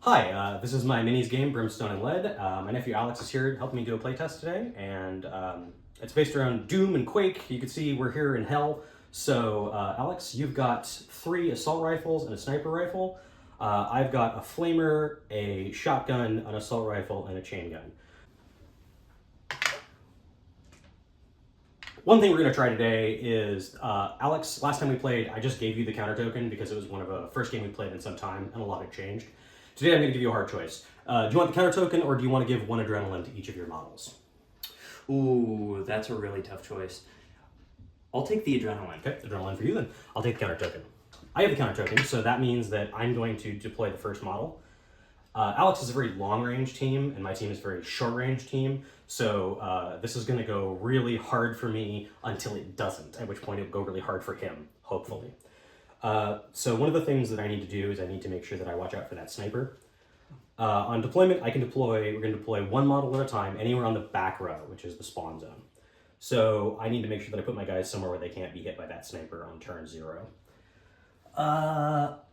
Hi, this is my minis game, Brimstone and Lead. My nephew Alex is here helping me do a playtest today, and it's based around Doom and Quake. You can see we're here in Hell. So, Alex, you've got 3 assault rifles and a sniper rifle. I've got a flamer, a shotgun, an assault rifle, and a chain gun. One thing we're going to try today is, Alex, last time we played, I just gave you the counter token because it was one of the first game we played in some time, and a lot had changed. Today I'm going to give you a hard choice. Do you want the counter token, or do you want to give 1 adrenaline to each of your models? Ooh, that's a really tough choice. I'll take the adrenaline. Okay, adrenaline for you then. I'll take the counter token. I have the counter token, so that means that I'm going to deploy the first model. Alex is a very long-range team, and my team is a very short-range team, so this is going to go really hard for me until it doesn't, at which point it will go really hard for him, hopefully. So one of the things that I need to do is I need to make sure that I watch out for that sniper. On deployment, we're going to deploy 1 model at a time anywhere on the back row, which is the spawn zone. So I need to make sure that I put my guys somewhere where they can't be hit by that sniper on turn 0.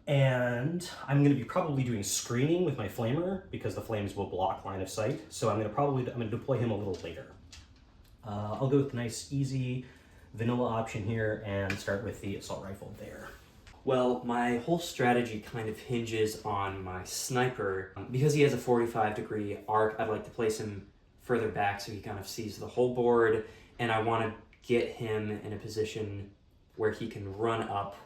And I'm going to be probably doing screening with my flamer because the flames will block line of sight. So I'm going to deploy him a little later. I'll go with a nice, easy, vanilla option here and start with the assault rifle there. Well, my whole strategy kind of hinges on my sniper. Because he has a 45-degree arc, I'd like to place him further back so he kind of sees the whole board, and I want to get him in a position where he can run up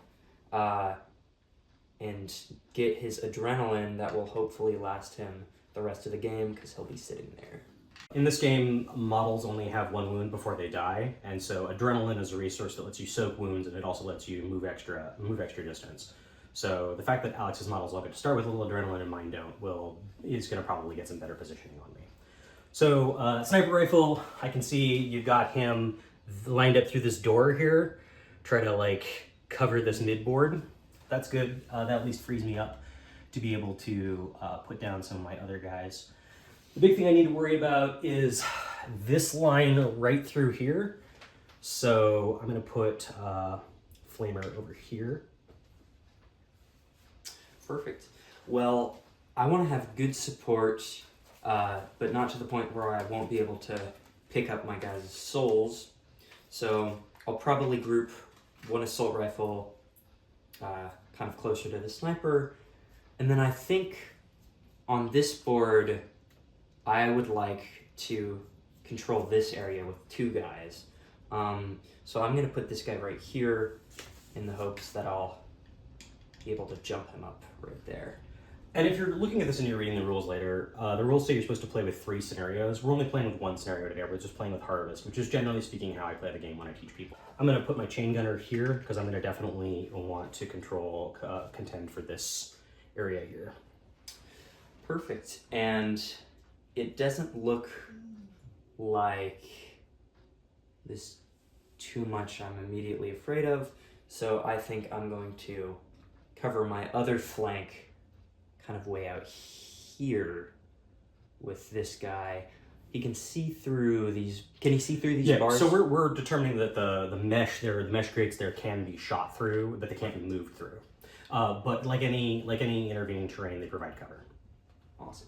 and get his adrenaline that will hopefully last him the rest of the game because he'll be sitting there. In this game, models only have 1 wound before they die, and so adrenaline is a resource that lets you soak wounds, and it also lets you move extra distance. So the fact that Alex's models all get to start with a little adrenaline and mine don't is going to probably get some better positioning on me. So sniper rifle, I can see you've got him lined up through this door here. Try to cover this mid board. That's good. That at least frees me up to be able to put down some of my other guys. The big thing I need to worry about is this line right through here. So I'm going to put flamer over here. Perfect. Well, I want to have good support, but not to the point where I won't be able to pick up my guys' souls. So I'll probably group 1 assault rifle kind of closer to the sniper. And then I think on this board, I would like to control this area with 2 guys. So I'm going to put this guy right here in the hopes that I'll be able to jump him up right there. And if you're looking at this and you're reading the rules later, the rules say you're supposed to play with 3 scenarios. We're only playing with 1 scenario today. We're just playing with Harvest, which is generally speaking how I play the game when I teach people. I'm going to put my chain gunner here because I'm going to definitely want to contend for this area here. Perfect. And it doesn't look like there's too much I'm immediately afraid of, so I think I'm going to cover my other flank kind of way out here with this guy. He can see through these. Can he see through these bars? So we're determining that the mesh grates there can be shot through, but they can't be moved through. But like any intervening terrain, they provide cover. Awesome.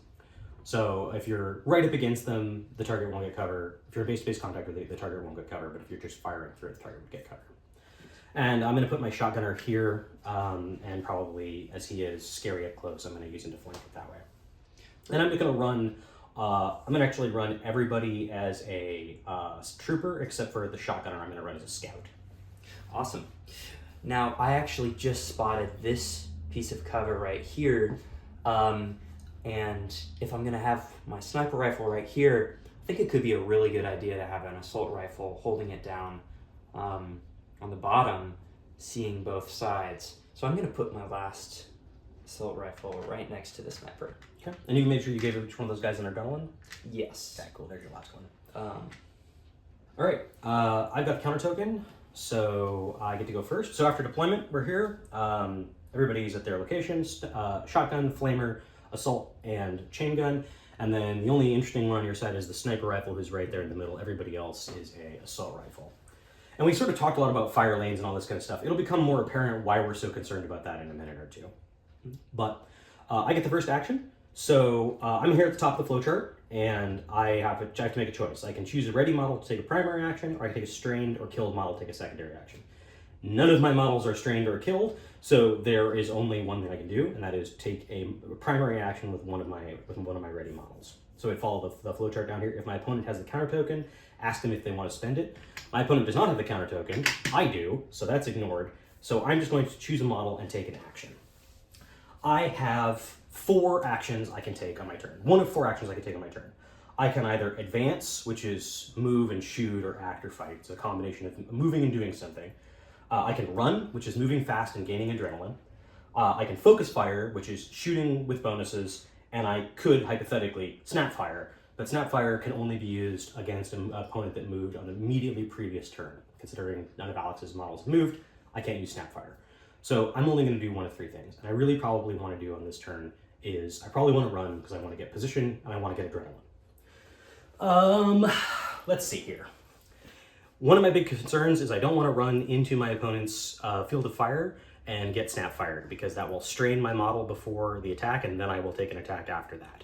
So if you're right up against them, the target won't get cover. If you're in base-to-base contact with it, the target won't get cover, but if you're just firing through it, the target would get cover. And I'm going to put my shotgunner here, and probably, as he is scary up close, I'm going to use him to flank it that way. And I'm going to run, I'm going to actually run everybody as a trooper, except for the shotgunner I'm going to run as a scout. Awesome. Now, I actually just spotted this piece of cover right here, and if I'm going to have my sniper rifle right here, I think it could be a really good idea to have an assault rifle holding it down on the bottom, seeing both sides. So I'm going to put my last assault rifle right next to the sniper. Okay. And you made sure you gave each one of those guys an adrenaline? Yes. Okay, cool. There's your last one. All right. I've got counter token, so I get to go first. So after deployment, we're here. Everybody's at their locations. Shotgun, flamer, assault, and chain gun. And then the only interesting one on your side is the sniper rifle, who's right there in the middle. Everybody else is a assault rifle. And we sort of talked a lot about fire lanes and all this kind of stuff. It'll become more apparent why we're so concerned about that in a minute or two. But I get the first action. So I'm here at the top of the flowchart, and I have to make a choice. I can choose a ready model to take a primary action, or I can take a strained or killed model to take a secondary action. None of my models are strained or killed, so there is only one thing I can do, and that is take a primary action with one of my ready models. So I follow the flowchart down here. If my opponent has the counter token, ask them if they want to spend it. My opponent does not have the counter token. I do, so that's ignored. So I'm just going to choose a model and take an action. I have 4 actions I can take on my turn. One of 4 actions I can take on my turn. I can either advance, which is move and shoot or act or fight. It's a combination of moving and doing something. I can run, which is moving fast and gaining adrenaline. I can focus fire, which is shooting with bonuses, and I could hypothetically snap fire, but snap fire can only be used against an opponent that moved on the immediately previous turn. Considering none of Alex's models have moved, I can't use snap fire. So I'm only going to do one of 3 things, and I really probably want to do on this turn is I probably want to run because I want to get position and I want to get adrenaline. Let's see here. One of my big concerns is I don't want to run into my opponent's field of fire and get snap fired, because that will strain my model before the attack, and then I will take an attack after that.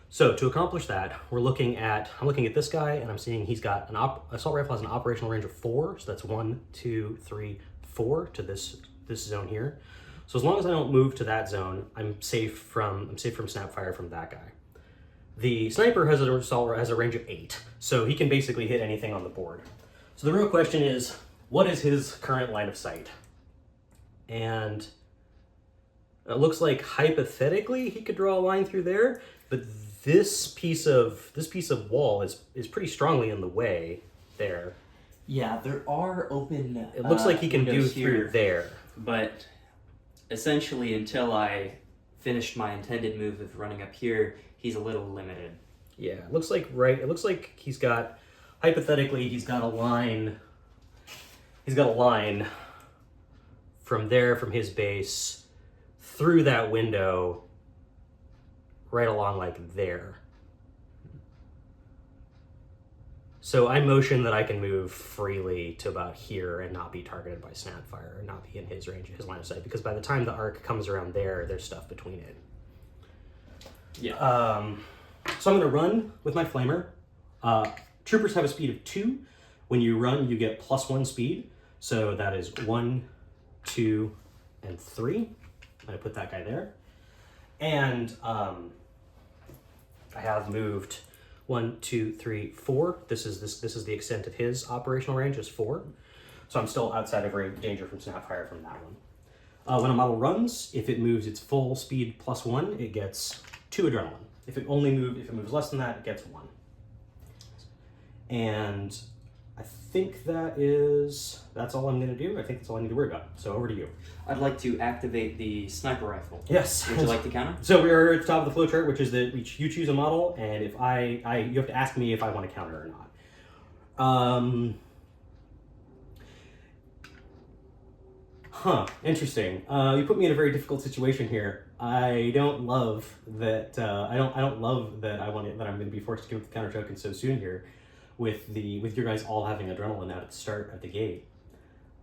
So to accomplish that, I'm looking at this guy, and I'm seeing he's got an assault rifle has an operational range of 4, so that's 1, 2, 3, 4 to this zone here. So as long as I don't move to that zone, I'm safe from snap fire from that guy. The sniper has a range of 8, so he can basically hit anything on the board. So the real question is, what is his current line of sight? And it looks like hypothetically he could draw a line through there, but this piece of wall is pretty strongly in the way there. Yeah, there are open. It looks like he can do through there, but essentially until I finished my intended move of running up here, he's a little limited. Yeah, it looks like he's got, hypothetically, he's got a line from there, from his base, through that window, right along like there. So I motion that I can move freely to about here and not be targeted by snapfire, and not be in his range, his line of sight, because by the time the arc comes around there, there's stuff between it. Yeah. So I'm gonna run with my flamer. Troopers have a speed of 2. When you run, you get +1 speed. So that is 1, 2, and 3. I'm gonna put that guy there. And I have moved 1, 2, 3, 4. This is the extent of his operational range, is 4. So I'm still outside of danger from snapfire from that one. When a model runs, if it moves its full speed +1, it gets 2 adrenaline. If it moves less than that, it gets 1. And I think that's all I'm going to do. I think that's all I need to worry about. So over to you. I'd like to activate the sniper rifle. Yes. Would you like to counter? So we're at the top of the flowchart, which is that you choose a model, and if you have to ask me if I want to counter or not. Interesting. You put me in a very difficult situation here. I don't love that. I don't love that I'm going to be forced to give up the counter token so soon here, with your guys all having adrenaline out at the start at the gate.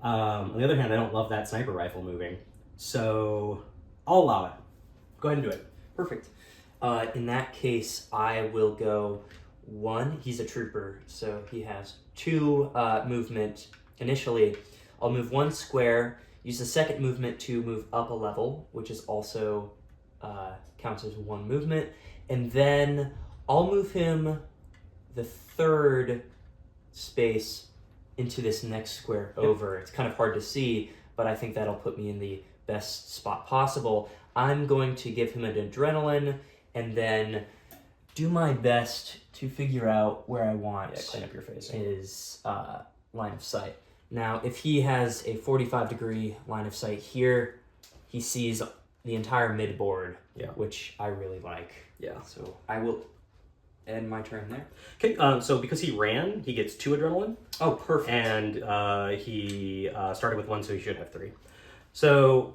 On the other hand, I don't love that sniper rifle moving, so I'll allow it. Go ahead and do it. Perfect. In that case, I will go 1. He's a trooper, so he has 2 movement. Initially, I'll move 1 square, use the second movement to move up a level, which is also counts as 1 movement, and then I'll move him the 3rd space into this next square over. It's kind of hard to see, but I think that'll put me in the best spot possible. I'm going to give him an adrenaline and then do my best to figure out where I want clean up your face. His line of sight. Now, if he has a 45-degree line of sight here, he sees the entire mid-board, which I really like. Yeah. So I will end my turn there. Okay, so because he ran, he gets 2 adrenaline. Oh, perfect. And he started with 1, so he should have 3. So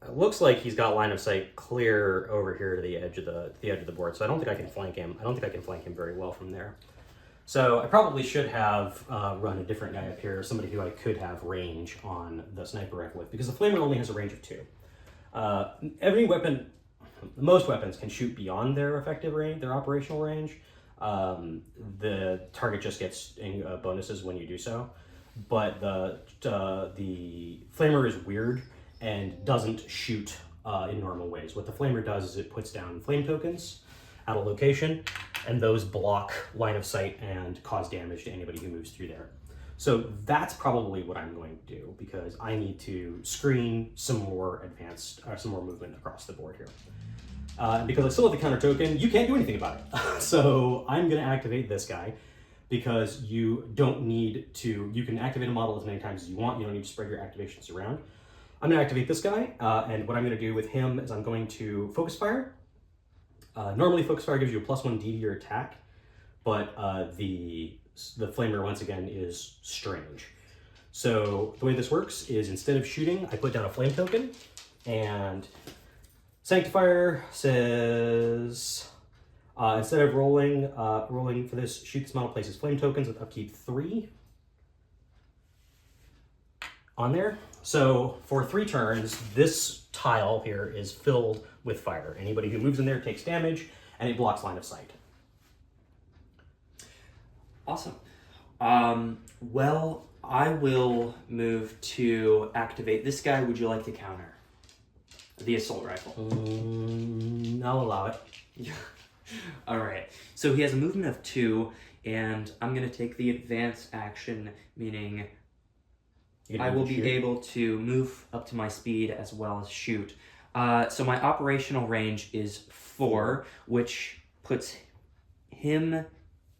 it looks like he's got line of sight clear over here to the edge of the board. So I don't think I can flank him. I don't think I can flank him very well from there. So I probably should have run a different guy up here, somebody who I could have range on the sniper rifle with, because the flamer only has a range of 2. Every weapon, most weapons can shoot beyond their effective range, their operational range. The target just gets bonuses when you do so, but the flamer is weird and doesn't shoot in normal ways. What the flamer does is it puts down flame tokens at a location, and those block line of sight and cause damage to anybody who moves through there. So that's probably what I'm going to do, because I need to screen some more some more movement across the board here. And because I still have the counter token, you can't do anything about it. So I'm going to activate this guy, because you don't need to, you can activate a model as many times as you want. You don't need to spread your activations around. I'm going to activate this guy, and what I'm going to do with him is I'm going to focus fire. Normally focus fire gives you a +1 D to your attack, but the flamer once again is strange. So the way this works is, instead of shooting, I put down a flame token, and Sanctifier says, instead of rolling for this, shoot this model places flame tokens with upkeep 3 on there. So for 3 turns, this tile here is filled with fire. Anybody who moves in there takes damage, and it blocks line of sight. Awesome. Well, I will move to activate this guy. Would you like to counter the assault rifle? I'll allow it. Yeah. All right. So he has a movement of 2, and I'm going to take the advance action, meaning I will be able to move up to my speed as well as shoot. So my operational range is 4, which puts him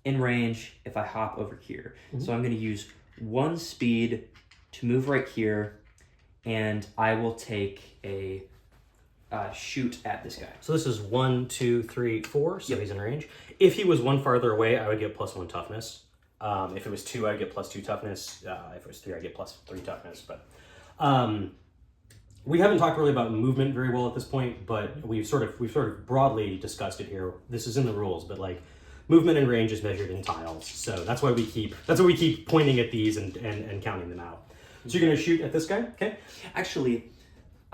in range if I hop over here. Mm-hmm. So I'm going to use 1 speed to move right here, and I will take a shoot at this guy. So this is 1, 2, 3, 4, so he's in range. If he was 1 farther away, I would get +1 toughness. If it was 2, I'd get +2 toughness. If it was 3, I'd get +3 toughness. But we haven't talked really about movement very well at this point, but we've sort of broadly discussed it here. This is in the rules, but like, movement and range is measured in tiles, so that's why we keep pointing at these and counting them out. So you're gonna shoot at this guy, okay? Actually,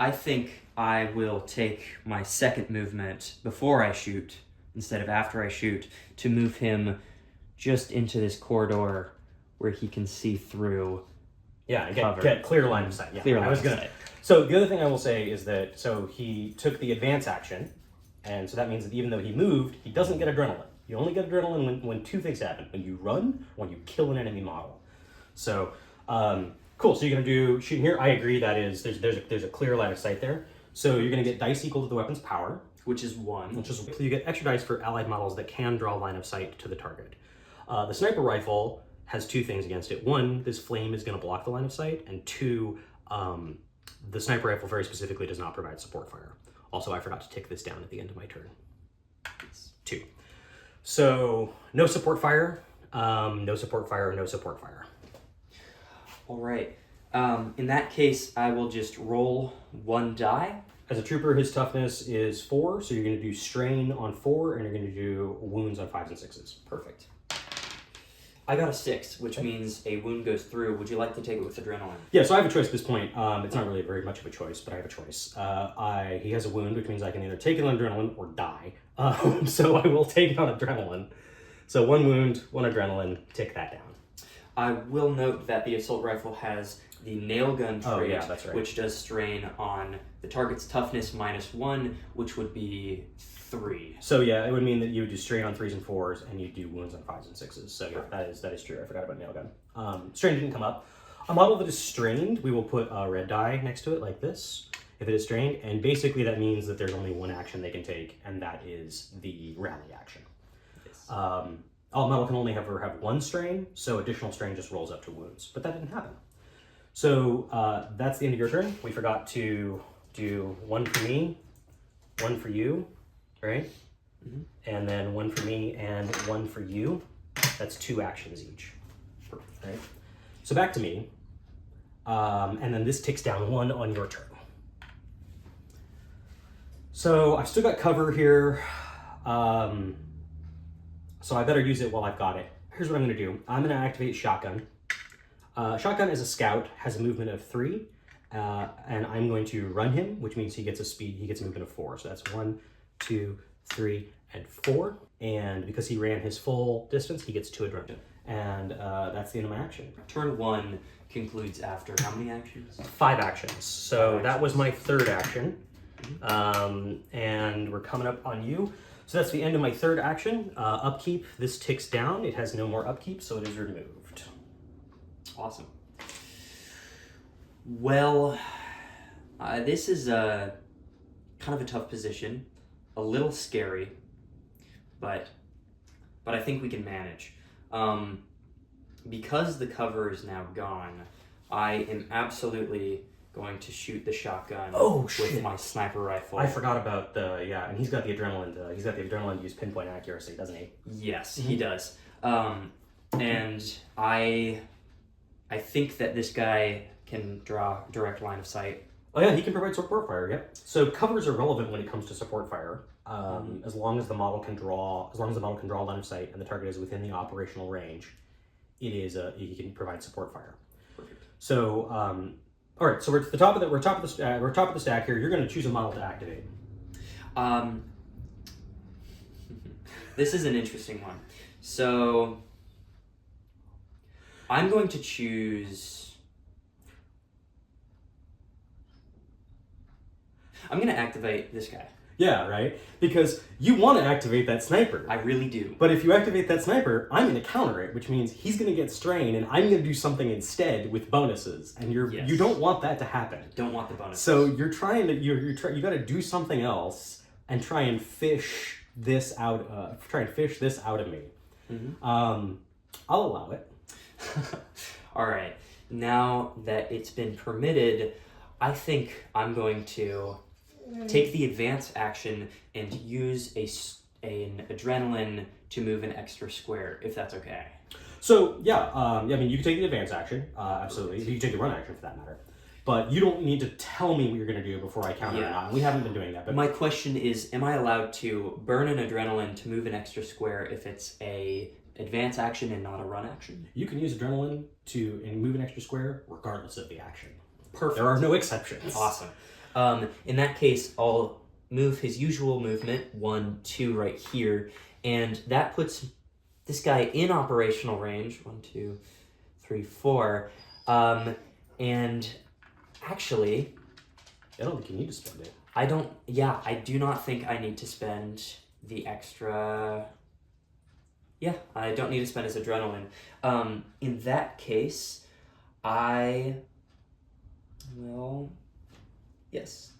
I think I will take my second movement before I shoot instead of after I shoot, to move him just into this corridor where he can see through. Yeah, get clear line of sight. Yeah, clear line of sight. So the other thing I will say is that, so he took the advance action, and so that means that even though he moved, he doesn't get adrenaline. You only get adrenaline when 2 things happen: when you run, when you kill an enemy model. So cool. So you're gonna do shooting here. I agree. That is, there's a clear line of sight there. So you're gonna get dice equal to the weapon's power, which is 1. So you get extra dice for allied models that can draw line of sight to the target. The sniper rifle has 2 things against it. 1, this flame is going to block the line of sight, and 2, the sniper rifle very specifically does not provide support fire. Also, I forgot to tick this down at the end of my turn. It's 2. So no support fire, no support fire, no support fire. All right. In that case, I will just roll 1 die. As a trooper, his toughness is 4, so you're going to do strain on 4, and you're going to do wounds on 5s and 6s. Perfect. I got a 6, which means a wound goes through. Would you like to take it with adrenaline? Yeah, so I have a choice at this point. It's not really very much of a choice, but I have a choice. He has a wound, which means I can either take it on adrenaline or die. So I will take it on adrenaline. So 1 wound, 1 adrenaline, tick that down. I will note that the assault rifle has the nail gun trait, that's right, which does strain on the target's toughness -1, which would be 3. So yeah, it would mean that you would do strain on 3s and 4s, and you do wounds on 5s and 6s. So yeah, that is true. I forgot about nail gun. Strain didn't come up. A model that is strained, we will put a red die next to it like this, if it is strained, and basically that means that there's only 1 action they can take, and that is the rally action. Yes. All model can only have 1 strain, so additional strain just rolls up to wounds, but that didn't happen. So that's the end of your turn. We forgot to do 1 for me, 1 for you, right? Mm-hmm. And then 1 for me and 1 for you. That's 2 actions each. Perfect, right? So back to me. And then this ticks down 1 on your turn. So I've still got cover here. So I better use it while I've got it. Here's what I'm gonna do. I'm gonna activate Shotgun. Shotgun is a scout, has a movement of 3, and I'm going to run him, which means he gets a movement of 4. So that's 1, 2, 3, and 4. And because he ran his full distance, he gets 2 adrenaline. And that's the end of my action. Turn 1 concludes after how many actions? 5 actions. So 5 that was actions. my 3rd action. And we're coming up on you. So that's the end of my 3rd action. Upkeep, this ticks down. It has no more upkeep, so it is removed. Awesome. Well, this is kind of a tough position, a little scary, but I think we can manage. Because the cover is now gone, I am absolutely going to shoot the shotgun with my sniper rifle. I forgot about and he's got the adrenaline. He's got the adrenaline to use pinpoint accuracy, doesn't he? Yes, he does. And I think that this guy can draw direct line of sight. Oh yeah, he can provide support fire. Yep. So covers are relevant when it comes to support fire, as long as the model can draw line of sight and the target is within the operational range. He can provide support fire. Perfect. So all right, so we're at the top of the stack here. You're going to choose a model to activate. This is an interesting one. So I'm going to choose. I'm going to activate this guy. Yeah, right? Because you want to activate that sniper. I really do. But if you activate that sniper, I'm going to counter it, which means he's going to get strain, and I'm going to do something instead with bonuses. And you don't want that to happen. Don't want the bonuses. So you're trying to you got to do something else and try and fish this out. Try and fish this out of me. Mm-hmm. I'll allow it. All right. Now that it's been permitted, I think I'm going to take the advance action and use an adrenaline to move an extra square, if that's okay. So I mean, you can take the advance action, absolutely. You can take the run action for that matter. But you don't need to tell me what you're going to do before I counter or not. We haven't been doing that. But my question is, am I allowed to burn an adrenaline to move an extra square if it's a advance action and not a run action? You can use adrenaline to move an extra square regardless of the action. Perfect. There are no exceptions. Awesome. In that case, I'll move his usual movement, 1, 2 right here, and that puts this guy in operational range, 1, 2, 3, 4, and actually... I don't think you need to spend it. I do not think I need to spend the extra... Yeah, I don't need to spend his adrenaline. In that case, I will... Yes.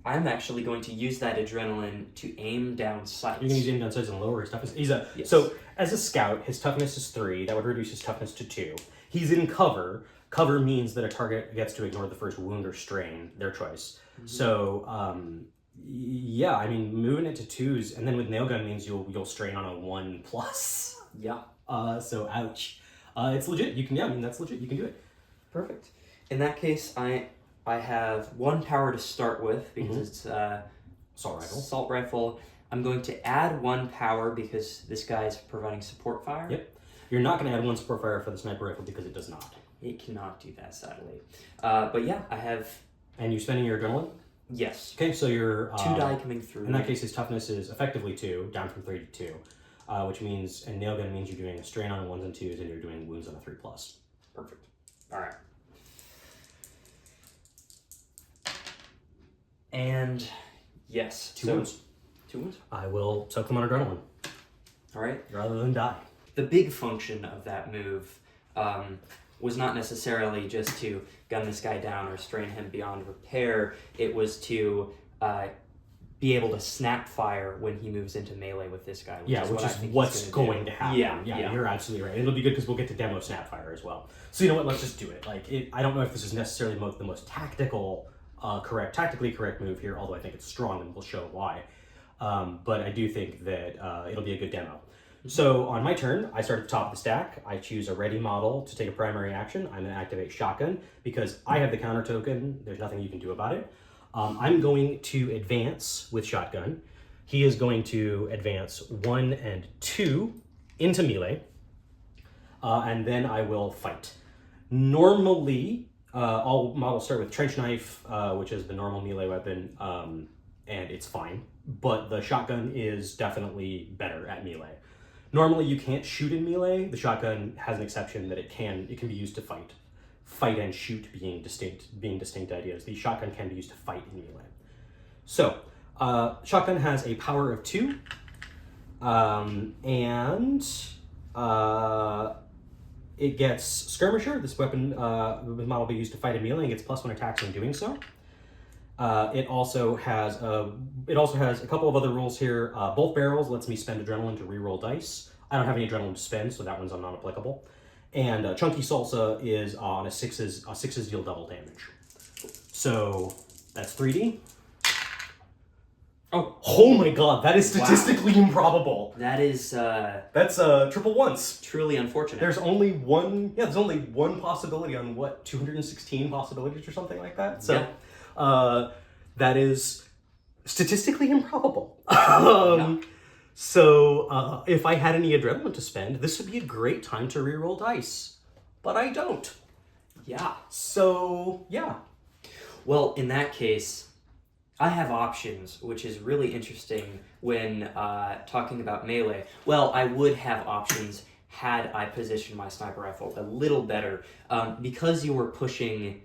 I'm actually going to use that adrenaline to aim down sights. You can use aim down sights and lower his toughness. Yes. So as a scout, his toughness is 3. That would reduce his toughness to 2. He's in cover. Cover means that a target gets to ignore the first wound or strain, their choice. Mm-hmm. So yeah, I mean, moving it to 2s, and then with nail gun means you'll strain on a 1+. Yeah. So ouch. It's legit. You can that's legit. You can do it. Perfect. In that case, I have 1 power to start with because it's assault rifle. I'm going to add 1 power because this guy's providing support fire. Yep. You're not going to add 1 support fire for the sniper rifle because it does not. It cannot do that, sadly. But yeah, I have... And you're spending your adrenaline? Yes. Okay, so you're... 2 die coming through. In that case, his toughness is effectively 2, down from 3 to 2. Which means, and nail gun means you're doing a strain on 1s and 2s, and you're doing wounds on a 3+. Perfect. All right. And yes. 2 wounds. 2 wounds? I will soak them on adrenaline. All right. Rather than die. The big function of that move was not necessarily just to gun this guy down or strain him beyond repair. It was to be able to snap fire when he moves into melee with this guy. Which is what's going to happen. Yeah, you're absolutely right. It'll be good because we'll get to demo snapfire as well. So you know what? Let's just do it. I don't know if this is necessarily the most tactically correct move here, although I think it's strong and we'll show why. But I do think that it'll be a good demo. So on my turn, I start at the top of the stack. I choose a ready model to take a primary action. I'm going to activate shotgun because I have the counter token. There's nothing you can do about it. I'm going to advance with shotgun. He is going to advance 1 and 2 into melee. And then I will fight. Normally, all models start with trench knife, which is the normal melee weapon. and it's fine. But the shotgun is definitely better at melee. Normally, you can't shoot in melee. The shotgun has an exception that it can be used to fight. Fight and shoot being distinct ideas. The shotgun can be used to fight in melee. So, shotgun has a power of 2, and it gets skirmisher. This weapon model will be used to fight in melee and gets +1 attacks in doing so. It also has a couple of other rules here. Both barrels lets me spend adrenaline to reroll dice. I don't have any adrenaline to spend, so that one's not applicable. And chunky salsa is on a sixes deal double damage. So that's 3D. Oh my god, that is statistically improbable. That is that's triple ones. Truly unfortunate. There's only one possibility on 216 possibilities or something like that. So that is statistically improbable. So if I had any adrenaline to spend, this would be a great time to reroll dice. But I don't. Yeah. So, yeah. Well, in that case, I have options, which is really interesting when talking about melee. Well, I would have options had I positioned my sniper rifle a little better. Because you were pushing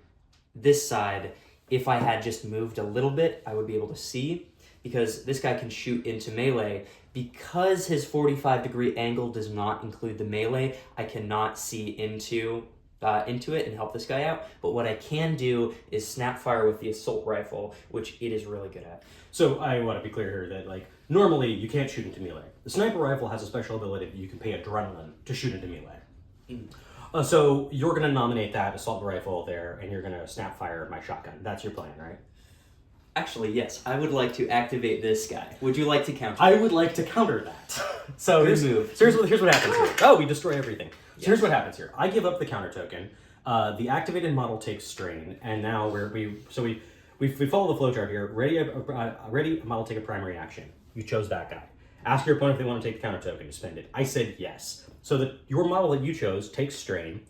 this side, if I had just moved a little bit, I would be able to see. Because this guy can shoot into melee. Because his 45-degree angle does not include the melee, I cannot see into it and help this guy out. But what I can do is snap fire with the assault rifle, which it is really good at. So I want to be clear here that, like, normally you can't shoot into melee. The sniper rifle has a special ability that you can pay adrenaline to shoot into melee. So you're going to nominate that assault rifle there, and you're going to snap fire my shotgun. That's your plan, right? Actually, yes. I would like to activate this guy. Would you like to counter? I would like to counter that. So Good move. Here's what happens here. Oh, we destroy everything. So here's what happens here. I give up the counter token. The activated model takes strain, and now we follow the flowchart here. Ready model take a primary action. You chose that guy. Ask your opponent if they want to take the counter token to spend it. I said yes. So that your model that you chose takes strain.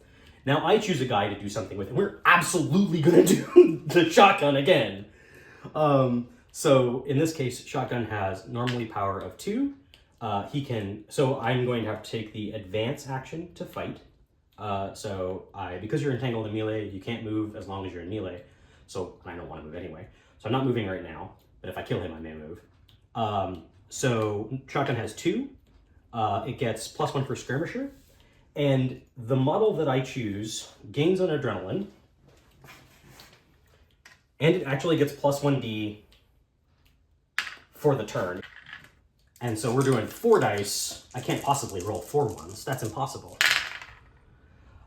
Now I choose a guy to do something with, and we're absolutely going to do the shotgun again. So in this case, shotgun has normally power of 2. So I'm going to have to take the advance action to fight. Because you're entangled in melee, you can't move as long as you're in melee. So I don't want to move anyway. So I'm not moving right now, but if I kill him, I may move. So shotgun has 2. It gets +1 for skirmisher. And the model that I choose gains an adrenaline. And it actually gets +1d for the turn. And so we're doing 4 dice. I can't possibly roll 4 ones. That's impossible.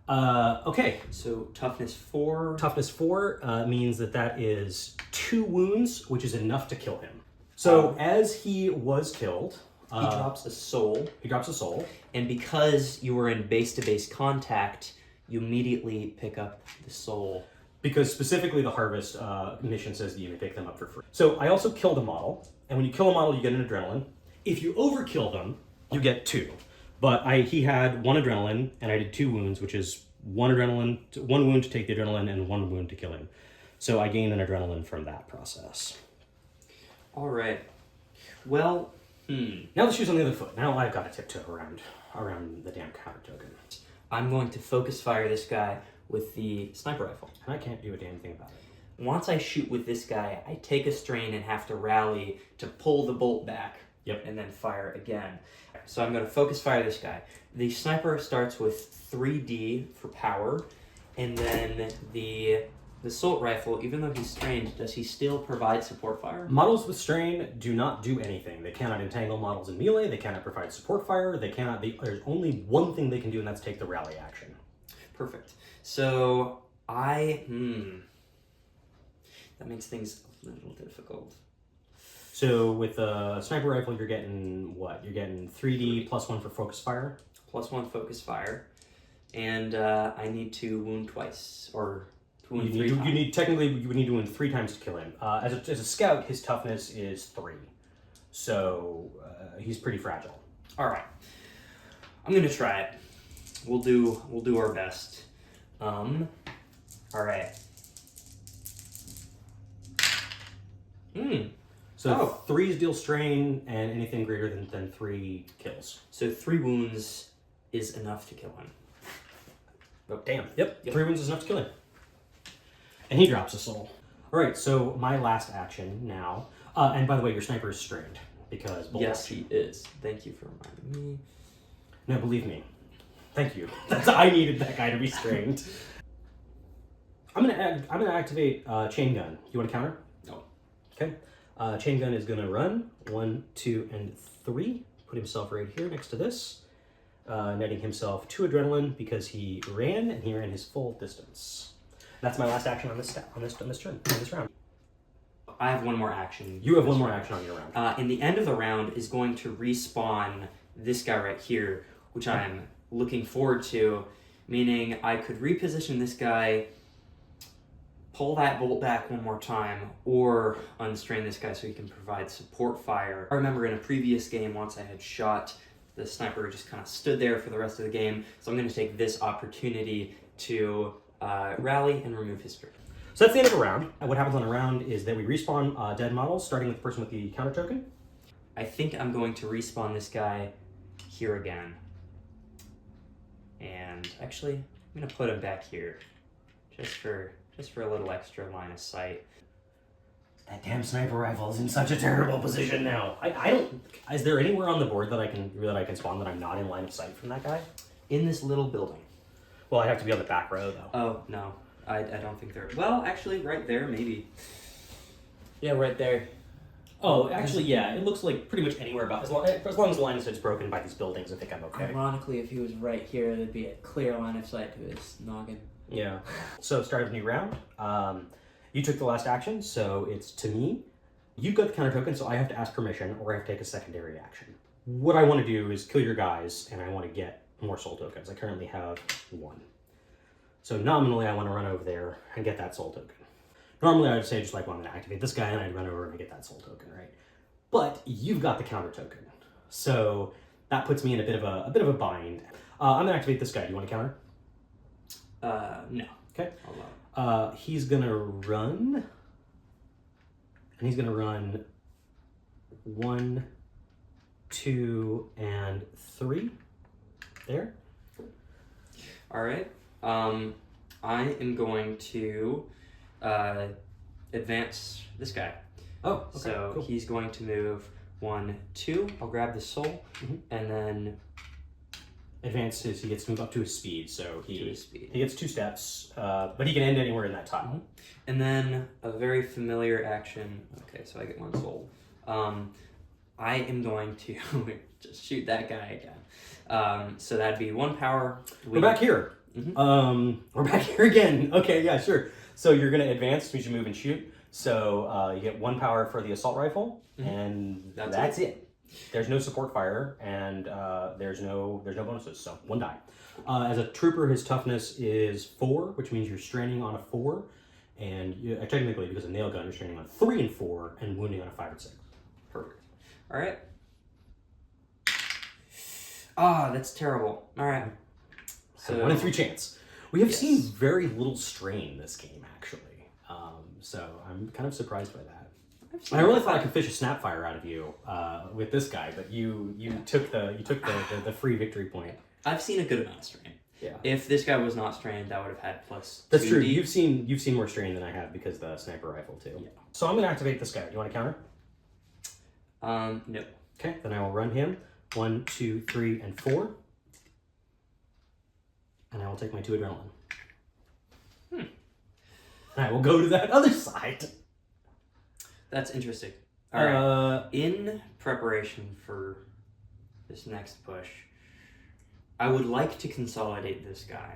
Okay. So toughness 4. Toughness 4 means that is 2 wounds, which is enough to kill him. So as he was killed... he drops a soul. He drops a soul. And because you were in base-to-base contact, you immediately pick up the soul. Because specifically the Harvest mission says that you can pick them up for free. So I also killed a model, and when you kill a model, you get an adrenaline. If you overkill them, you get 2. But he had 1 adrenaline, and I did 2 wounds, which is 1 wound to take the adrenaline, and 1 wound to kill him. So I gained an adrenaline from that process. All right. Well, Now the shoe's on the other foot. Now I've got to tiptoe around the damn counter token. I'm going to focus fire this guy with the sniper rifle. And I can't do a damn thing about it. Once I shoot with this guy, I take a strain and have to rally to pull the bolt back. Yep. And then fire again. So I'm going to focus fire this guy. The sniper starts with 3D for power, and then the assault rifle, even though he's strained, does he still provide support fire? Models with strain do not do anything. They cannot entangle models in melee. They cannot provide support fire. There's only one thing they can do, and that's take the rally action. Perfect. So that makes things a little difficult. So with the sniper rifle, you're getting what? You're getting 3D +1 for focus fire. +1 focus fire, and I need to wound twice, or to wound 3 times. You would need to wound 3 times to kill him. As a scout, his toughness is 3, so he's pretty fragile. All right, I'm gonna try it. We'll do our best. All right. So 3s deal strain, and anything greater than 3 kills. So 3 wounds is enough to kill him. Oh, damn. Yep. 3 wounds is enough to kill him. And he drops a soul. All right, so my last action now. And by the way, your sniper is strained because bolt Yes, action. he is. Thank you for reminding me. No, believe me. Thank you. I needed that guy to be strained. I'm gonna activate chain gun. You want to counter? No. Okay. Chain gun is gonna run 1, 2, and 3. Put himself right here next to this, netting himself 2 adrenaline because he ran and he ran his full distance. That's my last action on this round. I have one more action. You have one more action on your round. In the end of the round is going to respawn this guy right here, which I'm looking forward to, meaning I could reposition this guy, pull that bolt back one more time, or unstrain this guy so he can provide support fire. I remember in a previous game, once I had shot, the sniper just kind of stood there for the rest of the game, so I'm going to take this opportunity to rally and remove his strain. So that's the end of a round. And what happens on a round is that we respawn dead models, starting with the person with the counter token. I think I'm going to respawn this guy here again. And actually, I'm going to put him back here, just for a little extra line of sight. That damn sniper rifle is in such a terrible position now. I don't. Is there anywhere on the board that I can spawn that I'm not in line of sight from that guy? In this little building. Well, I'd have to be on the back row though. Oh no, I don't think there. Well, actually, right there maybe. Yeah, right there. Oh, actually, yeah. It looks like pretty much anywhere about as long as the line of sight's broken by these buildings. I think I'm okay. Ironically, if he was right here, there'd be a clear line of sight to his noggin. Yeah. So start of a new round. You took the last action, so it's to me. You've got the counter token, so I have to ask permission, or I have to take a secondary action. What I want to do is kill your guys, and I want to get more soul tokens. I currently have 1. So nominally, I want to run over there and get that soul token. Normally, I would say just like, well, I'm going to activate this guy, and I'd run over and get that soul token, right? But you've got the counter token, so that puts me in a bit of a bind. I'm going to activate this guy. Do you want to counter? No. Okay. I'll He's gonna run, and he's gonna run 1, 2, and 3. There. All right. I am going to advance this guy. Oh, okay. So cool. he's going to move 1, 2. I'll grab the soul, and then Advances. He gets to move up to his speed, so to his speed. he gets 2 steps, but he can end anywhere in that tile. And then a very familiar action. Okay, so I get 1 soul. I am going to just shoot that guy again. So that'd be 1 power. We're back here. We're back here again. Okay, yeah, sure. So you're gonna advance, which means you move and shoot. So you get 1 power for the assault rifle, and that's it. There's no support fire, and there's no bonuses, so 1 die. As a trooper, his toughness is 4, which means you're straining on a 4, and technically, because of nail gun, you're straining on 3 and 4, and wounding on a 5 and 6. Perfect. All right. Ah, that's terrible. All right. So 1 in 3 chance. We have seen very little strain this game, actually. So I'm kind of surprised by that. I really thought I could fish a snapfire out of you with this guy, but you took the free victory point. I've seen a good amount of strain. Yeah. If this guy was not strained, I would have had plus. That's 2D. true. You've seen more strain than I have because of the sniper rifle too. Yeah. So I'm gonna activate this guy. Do you want to counter? No. Okay, then I will run him 1, 2, 3, and 4, and I will take my 2 adrenaline. And I will go to that other side. That's interesting. All right. In preparation for this next push, I would like to consolidate this guy,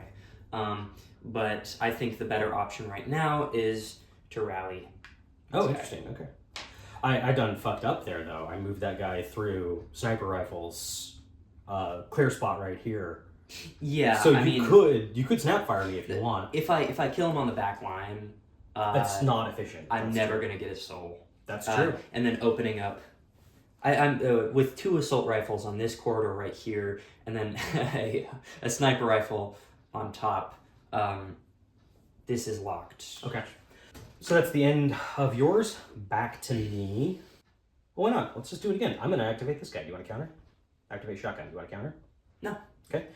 but I think the better option right now is to rally. Oh, interesting. Okay. I done fucked up there though. I moved that guy through sniper rifles, clear spot right here. Yeah. So you could snapfire me if you want. If I kill him on the back line, That's not efficient. I'm never gonna get a soul. That's true. And then opening up, I'm with 2 assault rifles on this corridor right here, and then a sniper rifle on top. This is locked. Okay. So that's the end of yours. Back to me. Well, why not? Let's just do it again. I'm going to activate this guy. Do you want to counter? Activate shotgun. Do you want to counter? No. Okay.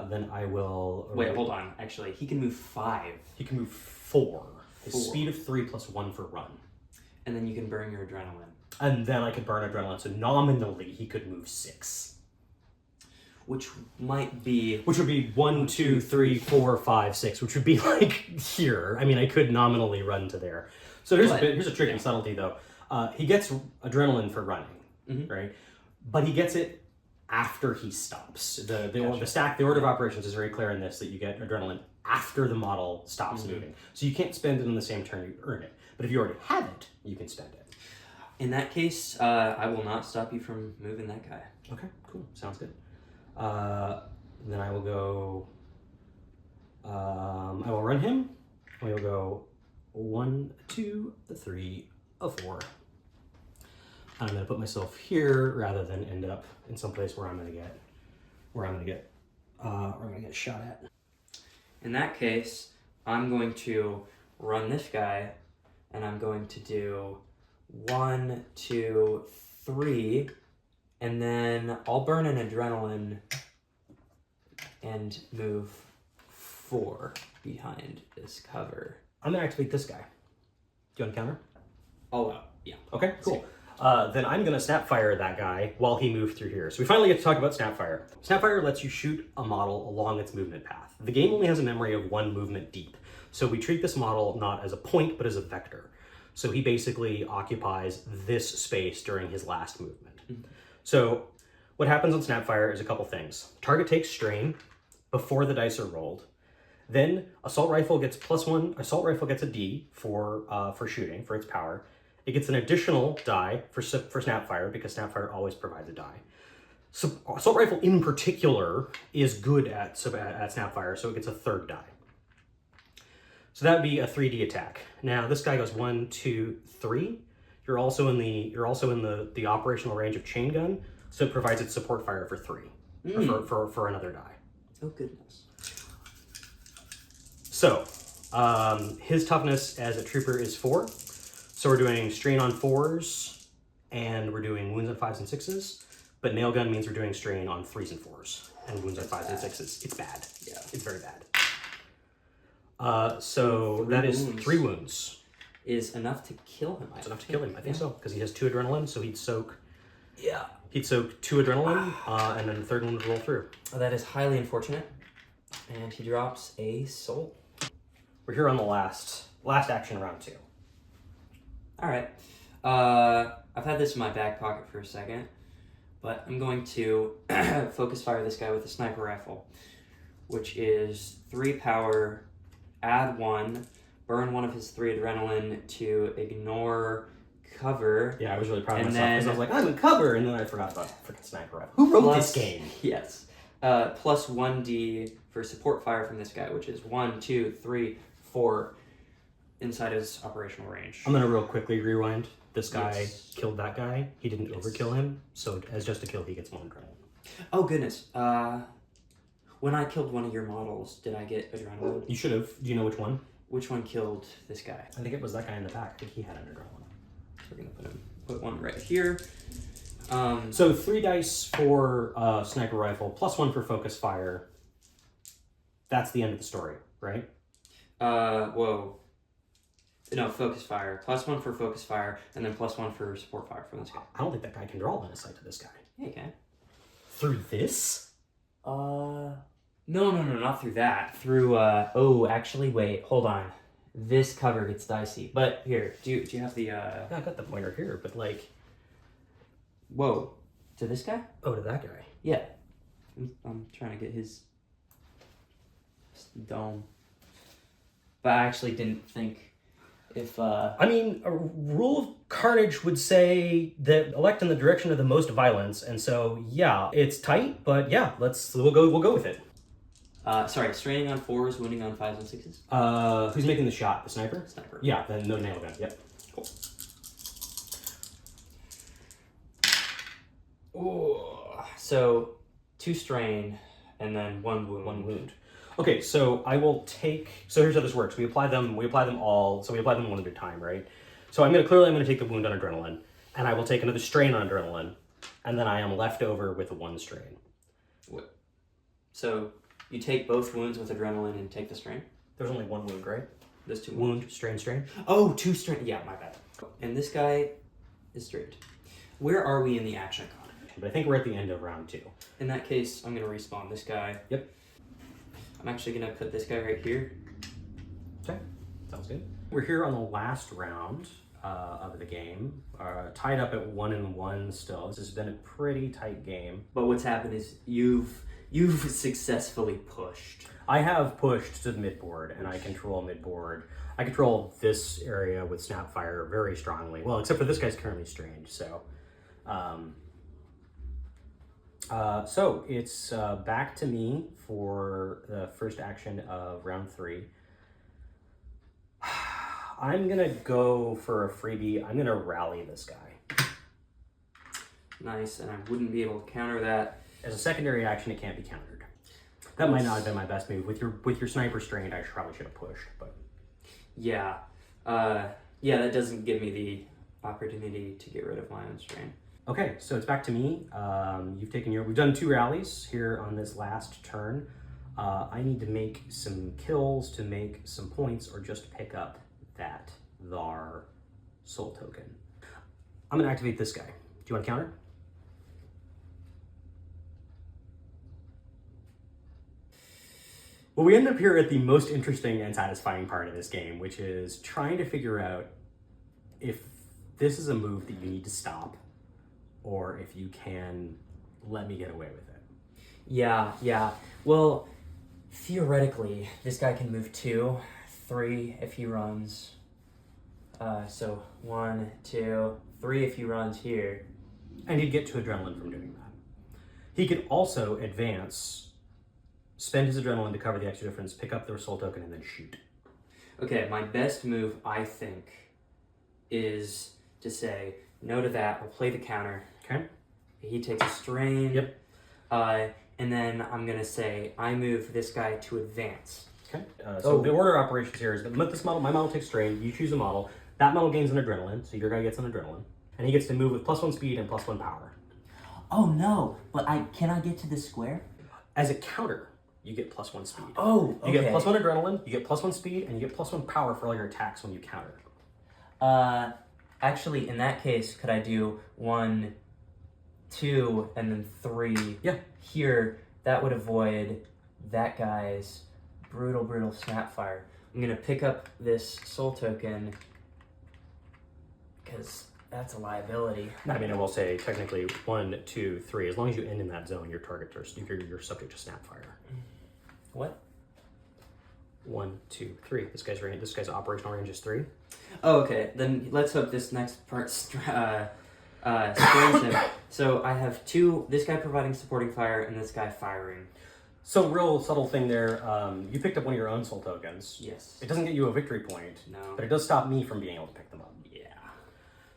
Then I will... Wait, hold on. Actually, he can move 5. He can move 4. His speed of 3 plus 1 for run. And then you can burn your adrenaline. And then I could burn adrenaline, so nominally he could move 6. Which might be... Which would be 1, 2, 3, 4, 5, 6, which would be like here. I mean, I could nominally run to there. So here's a tricky subtlety, though. He gets adrenaline for running, right? But he gets it after he stops. The order of operations is very clear in this, that you get adrenaline after the model stops moving. So you can't spend it in the same turn you earn it. But if you already have it, you can spend it. In that case, I will not stop you from moving that guy. Okay, cool. Sounds good. Then I will go... I will run him. We will go 1, 2, 3, 4. I'm going to put myself here rather than end up in some place where I'm going to get shot at. In that case, I'm going to run this guy, and I'm going to do 1, 2, 3, and then I'll burn an adrenaline and move 4 behind this cover. I'm going to activate this guy. Do you want to counter? Oh, yeah. Okay, cool. Then I'm going to Snapfire that guy while he moved through here. So we finally get to talk about Snapfire. Snapfire lets you shoot a model along its movement path. The game only has a memory of 1 movement deep. So we treat this model not as a point, but as a vector. So he basically occupies this space during his last movement. So what happens on Snapfire is a couple things. Target takes strain before the dice are rolled. Then assault rifle gets +1. Assault rifle gets a D for shooting, for its power. It gets an additional die for Snapfire, because Snapfire always provides a die. So assault rifle in particular is good at Snapfire, so it gets a 3rd die. So that would be a 3D attack. Now this guy goes 1, 2, 3. You're also in the operational range of chain gun, so it provides its support fire for 3, for another die. Oh goodness. So his toughness as a trooper is 4. So we're doing strain on 4s, and we're doing wounds on 5s and 6s. But nail gun means we're doing strain on 3s and 4s, and wounds on 5s and 6s. It's bad. Yeah. It's very bad. So that is 3 wounds. Is enough to kill him. It's enough to kill him, I think so, because he has 2 adrenaline, so he'd soak. Yeah. He'd soak 2 adrenaline, and then the 3rd one would roll through. Oh, that is highly unfortunate. And he drops a soul. We're here on the last action, round 2. All right. I've had this in my back pocket for a second, but I'm going to focus fire this guy with a sniper rifle, which is 3 power, add 1, burn 1 of his 3 adrenaline to ignore cover. Yeah, I was really proud of And myself, because I then- was like, I'm in cover, and then I forgot about freaking sniper rifle. Who wrote this game? Yes. Plus 1d for support fire from this guy, which is 1, 2, 3, 4 inside his operational range. I'm gonna real quickly rewind. This guy Yes. killed that guy. He didn't overkill him, so as just a kill, he gets 1 adrenaline. Oh goodness. When I killed one of your models, did I get adrenaline? You should have. Do you know which one? Which one killed this guy? I think it was that guy in the back. I think he had an adrenaline. So we're gonna put one right here. So 3 dice for sniper rifle, plus 1 for focus fire. That's the end of the story, right? Whoa. No, focus fire. Plus 1 for focus fire, and then plus 1 for support fire from this guy. I don't think that guy can draw line of sight to this guy. Yeah, you can. Through this? No, not through that. Through, oh, actually, wait, hold on. This cover gets dicey. But here, do you have the, Yeah, I got the pointer here, but like... Whoa. To this guy? Oh, to that guy. Yeah. I'm trying to get his dome. But I actually didn't think if, I mean, a rule of carnage would say that elect in the direction of the most violence, and so, yeah, it's tight, but yeah, we'll go with it. sorry, straining on 4s, wounding on 5s and 6s? Who's making the shot? The sniper? Sniper. Yeah, then no nail gun. Yep. Cool. Ooh. So 2 strain and then 1 wound. 1 wound. Okay, so I will take. So here's how this works. We apply them all. So we apply them one at a time, right? So I'm gonna take the wound on adrenaline, and I will take another strain on adrenaline, and then I am left over with 1 strain. What? So you take both wounds with adrenaline and take the strain? There's only 1 wound, right? There's 2 Wound, strain, strain. Oh, 2 strain. Yeah, my bad. And this guy is strained. Where are we in the action con? But I think we're at the end of round 2. In that case, I'm going to respawn this guy. Yep. I'm actually going to put this guy right here. Okay, sounds good. We're here on the last round of the game, tied up at 1-1 still. This has been a pretty tight game. But what's happened is you've successfully pushed. I have pushed to the midboard, and I control midboard. I control this area with Snapfire very strongly. Well, except for this guy's currently strained, so. So it's back to me for the first action of round 3. I'm gonna go for a freebie. I'm gonna rally this guy. Nice, and I wouldn't be able to counter that. As a secondary action, it can't be countered. That might not have been my best move. With your sniper strained, I probably should have pushed, but. Yeah. Yeah, that doesn't give me the opportunity to get rid of my own strain. Okay, so it's back to me. We've done 2 rallies here on this last turn. I need to make some kills to make some points or just pick up that Thar soul token. I'm gonna activate this guy. Do you want to counter? Well, we end up here at the most interesting and satisfying part of this game, which is trying to figure out if this is a move that you need to stop or if you can let me get away with it. Yeah. Well, theoretically, this guy can move 2, 3 if he runs. So 1, 2, 3 if he runs here. And he'd get 2 adrenaline from doing that. He could also advance, spend his adrenaline to cover the extra difference, pick up the soul token, and then shoot. Okay, my best move, I think, is to say no to that. I'll play the counter. Okay. He takes a strain. Yep. And then I'm going to say I move this guy to advance. Okay. So the order of operations here is that this model, my model takes strain, you choose a model, that model gains an adrenaline, so your guy gets an adrenaline, and he gets to move with +1 speed and +1 power. Oh no, but can I get to the square? As a counter, you get +1 speed. Oh, okay. You get +1 adrenaline, you get +1 speed, and you get +1 power for all your attacks when you counter. Actually, in that case, could I do 1, 2, and then 3? Yeah. Here, that would avoid that guy's brutal Snapfire. I'm gonna pick up this soul token because that's a liability. I mean, I will say technically 1, 2, 3. As long as you end in that zone, your target you're subject to Snapfire. What? 1, 2, 3. This guy's operational range is 3. Oh, okay. Then let's hope this next part strains him. So I have 2, this guy providing supporting fire and this guy firing. So real subtle thing there, you picked up one of your own soul tokens. Yes. It doesn't get you a victory point, No. but it does stop me from being able to pick them up. Yeah.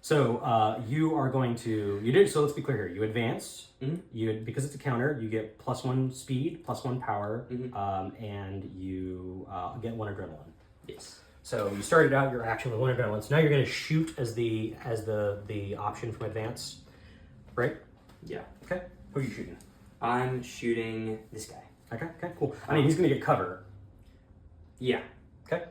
So you are going to, so let's be clear here, you advance, Mm-hmm. because it's a counter, you get +1 speed, +1 power, Mm-hmm. and you get 1 adrenaline. Yes. So you started out your action with 1 adrenaline, so now you're going to shoot as the option from advance, right? Yeah. Okay, who are you shooting? I'm shooting this guy. Okay, cool. I mean, he's going to get cover. Yeah. Okay.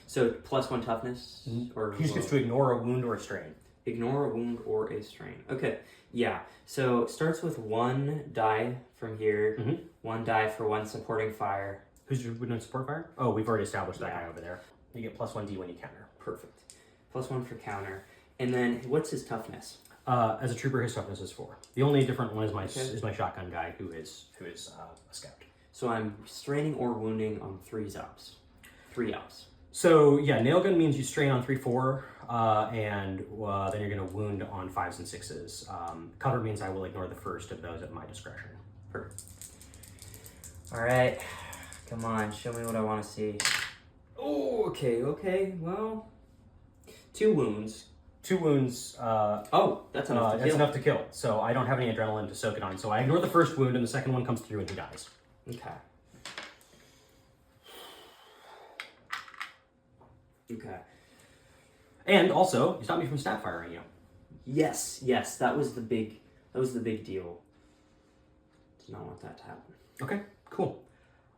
So +1 toughness? Or He just gets to ignore a wound or a strain. Ignore a wound or a strain. Okay, yeah. So it starts with 1 die from here, 1 die for 1 supporting fire. Who's your wound and support fire? Oh, we've already established that guy over there. You get +1d when you counter. Perfect. +1 for counter. And then what's his toughness? As a trooper, his toughness is 4. The only different one is my shotgun guy, who is a scout. So I'm straining or wounding on 3 ops. 3 ops. So yeah, nail gun means you strain on 3, 4, and then you're going to wound on 5s and 6s. Cover means I will ignore the first of those at my discretion. Perfect. All right, come on, show me what I want to see. Oh, okay. Well, 2 wounds. 2 wounds. Oh, that's enough to that's kill. enough to kill. So I don't have any adrenaline to soak it on. So I ignore the first wound, and the second one comes through, and he dies. Okay. And also, you stopped me from snap firing you. Yes, that was the big deal. Did not want that to happen. Okay, cool.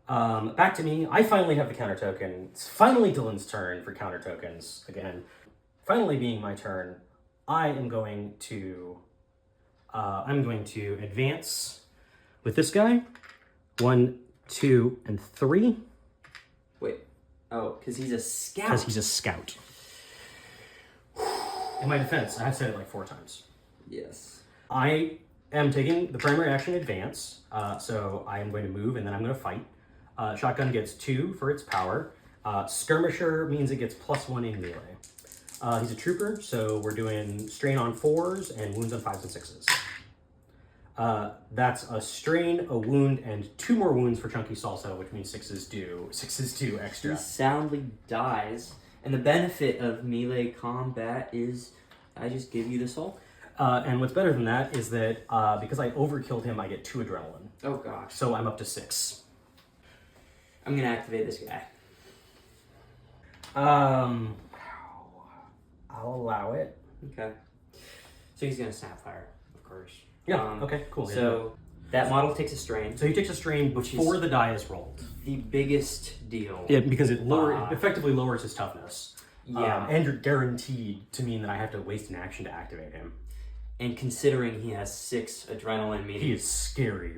Back to me. I finally have the counter token. It's finally Dylan's turn for counter tokens again. Finally being my turn, I am going to advance with this guy. 1, 2, and 3. Wait. Oh, because he's a scout. Because he's a scout. In my defense, I've said it like 4 times. Yes. I am taking the primary action advance, so I am going to move and then I'm going to fight. Shotgun gets 2 for its power. Skirmisher means it gets +1 in melee. He's a trooper, so we're doing strain on 4s and wounds on 5s and 6s. That's a strain, a wound, and 2 more wounds for Chunky Salsa, which means 6s do extra. He soundly dies, and the benefit of melee combat is I just give you the soul. And what's better than that is that because I overkilled him, I get 2 adrenaline. Oh gosh. So I'm up to 6. I'm gonna activate this guy. I'll allow it. Okay. So he's gonna Snapfire, of course. Yeah, okay, cool. So that model takes a strain. So he takes a strain before the die is rolled. The biggest deal. Yeah, because it effectively lowers his toughness. Yeah. And you're guaranteed to mean that I have to waste an action to activate him. And considering he has 6 adrenaline, meaning he is scary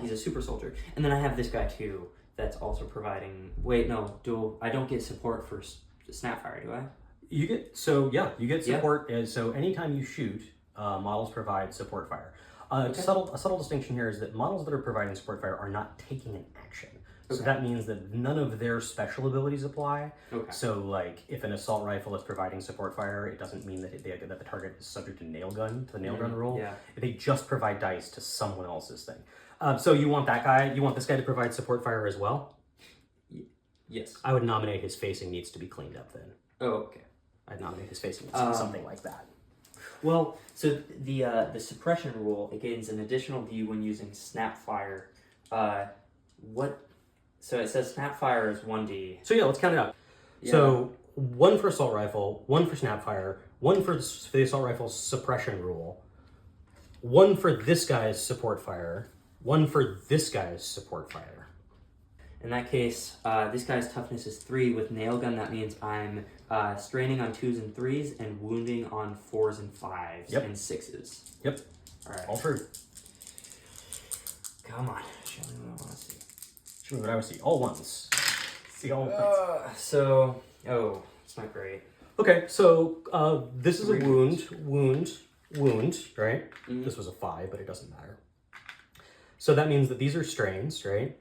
he's a super soldier. And then I have this guy too that's also providing... Wait, no, I don't get support for Snapfire, do I? You get support. Yeah. So anytime you shoot, models provide support fire. A subtle distinction here is that models that are providing support fire are not taking an action. So that means that none of their special abilities apply. Okay. So like if an assault rifle is providing support fire, it doesn't mean that that the target is subject to the nail gun rule. Yeah. They just provide dice to someone else's thing. So you want this guy to provide support fire as well? Yes. I would nominate his facing needs to be cleaned up then. Oh, okay. I'd nominate his facing needs to be something like that. Well, so the suppression rule, it gains an additional view when using Snapfire. So it says Snapfire is 1d. So yeah, let's count it out. Yeah. So 1 for assault rifle, 1 for Snapfire, 1 for the assault rifle's suppression rule, 1 for this guy's support fire, 1 for this guy's support fire. In that case, this guy's toughness is 3 with nail gun. That means I'm straining on 2s and 3s and wounding on 4s and 5s and 6s. Yep. All right. All true. Come on. Show me what I want to see. Show me what I would see. All ones. See all ones. It's not great. Okay, so this is a wound, right? Mm-hmm. This was a 5, but it doesn't matter. So that means that these are strains, right?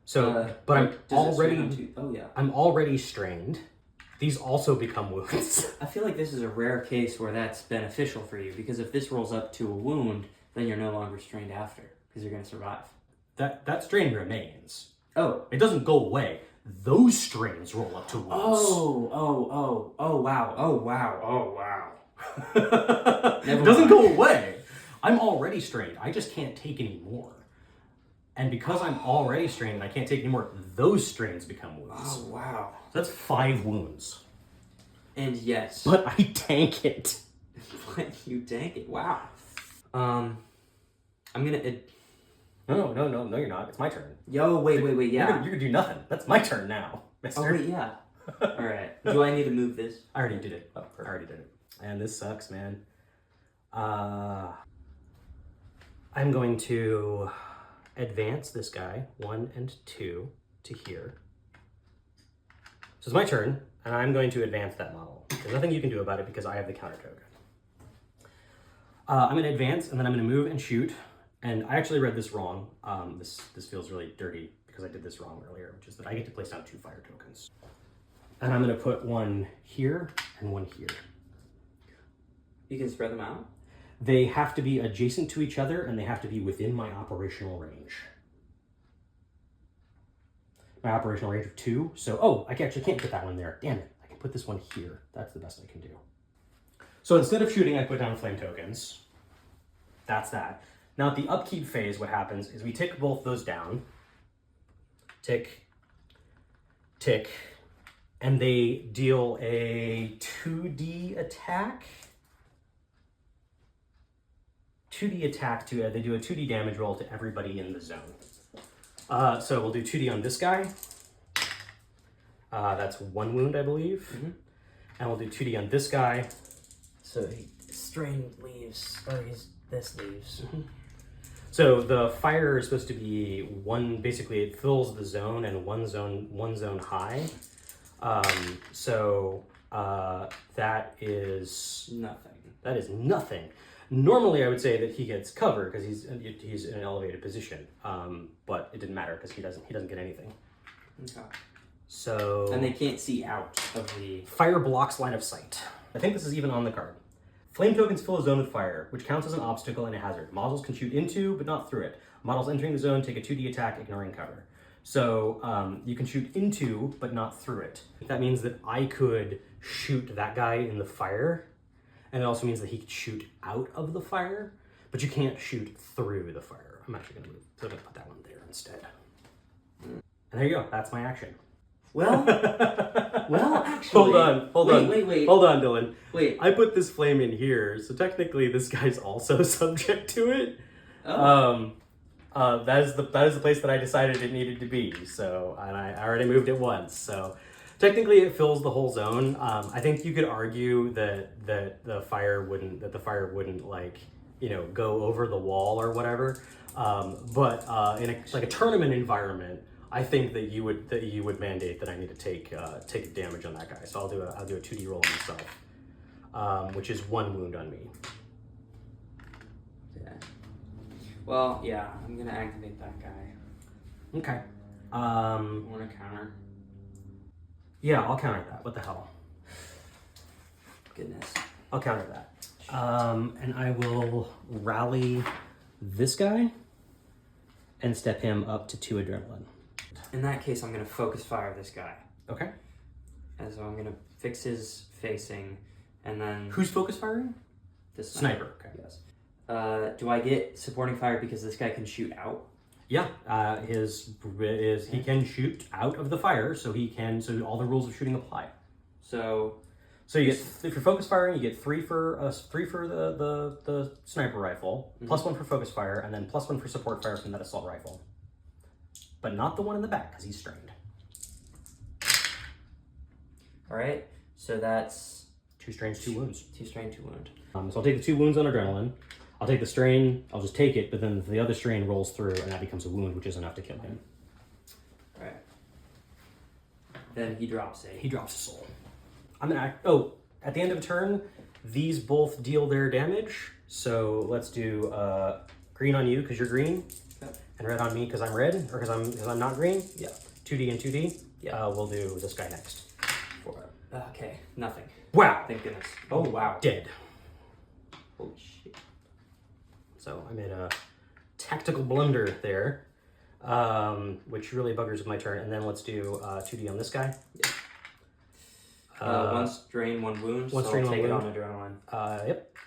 So, but I'm already strained. These also become wounds. I feel like this is a rare case where that's beneficial for you, because if this rolls up to a wound, then you're no longer strained after, because you're going to survive. That strain remains. Oh. It doesn't go away. Those strains roll up to wounds. Oh, wow. It doesn't go away. I'm already strained. I just can't take any more. And because I'm already strained and I can't take any more, those strains become wounds. Oh, wow. So that's 5 wounds. And yes. But I tank it. But you tank it. Wow. I'm gonna... No, you're not. It's my turn. Yo, wait, yeah. You can do nothing. That's my turn now, mister. Oh, wait, yeah. Alright. Do I need to move this? I already did it. I already did it. And this sucks, man. I'm going to advance this guy 1 and 2 to here. So it's my turn, and I'm going to advance that model. There's nothing you can do about it because I have the counter token. I'm going to advance, and then I'm going to move and shoot. And I actually read this wrong. This feels really dirty because I did this wrong earlier, which is that I get to place down 2 fire tokens. And I'm going to put 1 here and 1 here. You can spread them out? They have to be adjacent to each other, and they have to be within my operational range. My operational range of 2. So, I actually can't put that one there. Damn it. I can put this one here. That's the best I can do. So instead of shooting, I put down flame tokens. That's that. Now at the upkeep phase, what happens is we tick both those down. Tick, tick, and they deal a 2d attack. 2d attack to they do a 2d damage roll to everybody in the zone. So we'll do 2d on this guy. That's 1 wound, I believe. Mm-hmm. And we'll do 2d on this guy. So strain leaves, or this leaves. Mm-hmm. So the fire is supposed to be basically it fills the zone and one zone high. That is Nothing. That is nothing. Normally, I would say that he gets cover because he's in an elevated position, but it didn't matter because he doesn't get anything. Okay. So And they can't see out of the... fire blocks line of sight. I think this is even on the card. Flame tokens fill a zone with fire, which counts as an obstacle and a hazard. Models can shoot into, but not through it. Models entering the zone take a 2d attack, ignoring cover. So you can shoot into, but not through it. That means that I could shoot that guy in the fire, and it also means that he could shoot out of the fire, but you can't shoot through the fire. I'm actually going to put that one there instead. And there you go. That's my action. Well, actually... Hold on, Wait. Hold on, Dylan. Wait. I put this flame in here, so technically this guy's also subject to it. Oh. That is the place that I decided it needed to be. So, and I already moved it once. So, technically, it fills the whole zone. I think you could argue that the fire wouldn't like go over the wall or whatever. But in a tournament environment, I think that you would mandate that I need to take damage on that guy. So I'll do a 2d roll on myself, which is 1 wound on me. Yeah. Well, yeah, I'm gonna activate that guy. Okay. Want to counter? Yeah, I'll counter that. What the hell? Goodness. I'll counter that. And I will rally this guy and step him up to 2 adrenaline. In that case, I'm gonna focus fire this guy. Okay. And so I'm gonna fix his facing, and then Who's focus firing? the Sniper. Okay. Yes. Do I get supporting fire because this guy can shoot out? Yeah. He can shoot out of the fire, so all the rules of shooting apply. So You get, if you're focus firing, you get 3 for the sniper rifle, plus 1 for focus fire, and then plus 1 for support fire from that assault rifle. But not the one in the back, because he's strained. all right. So that's 2 strains, 2 wounds. 2 strain, 2 wound. So I'll take the 2 wounds on adrenaline. I'll take the strain, I'll just take it, but then the other strain rolls through, and that becomes a wound, which is enough to kill him. All right. Then he drops He drops a soul. At the end of a turn, these both deal their damage. So let's do green on you because you're green, Okay. and red on me because I'm red, or because I'm not green. Yeah. 2D and 2D. Yeah. We'll do this guy next. Okay. Nothing. Wow. Thank goodness. Oh wow. Dead. Holy shit. So I made a tactical blunder there, which really buggers with my turn. And then let's do 2D on this guy. Yeah. 1 strain, 1 wound. One so strain, I'll 1 take wound. it on adrenaline. Yep.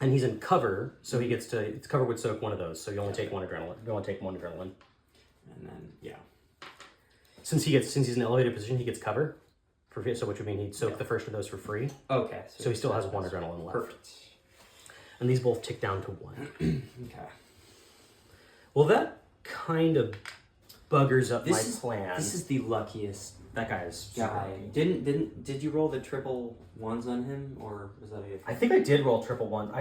And he's in cover, so he gets to. It's cover would soak 1 of those, so you only take 1 adrenaline. You only take 1 adrenaline. And then yeah. Since he's in an elevated position, he gets cover. So which would mean he'd soak the first of those for free. Okay. So he still has 1 adrenaline left. Perfect. And these both tick down to 1. Okay. Well, that kind of buggers up my plan. This is the luckiest That guy is super guy. lucky. Did you roll the triple 1s on him, or was that a? I think I did roll triple 1.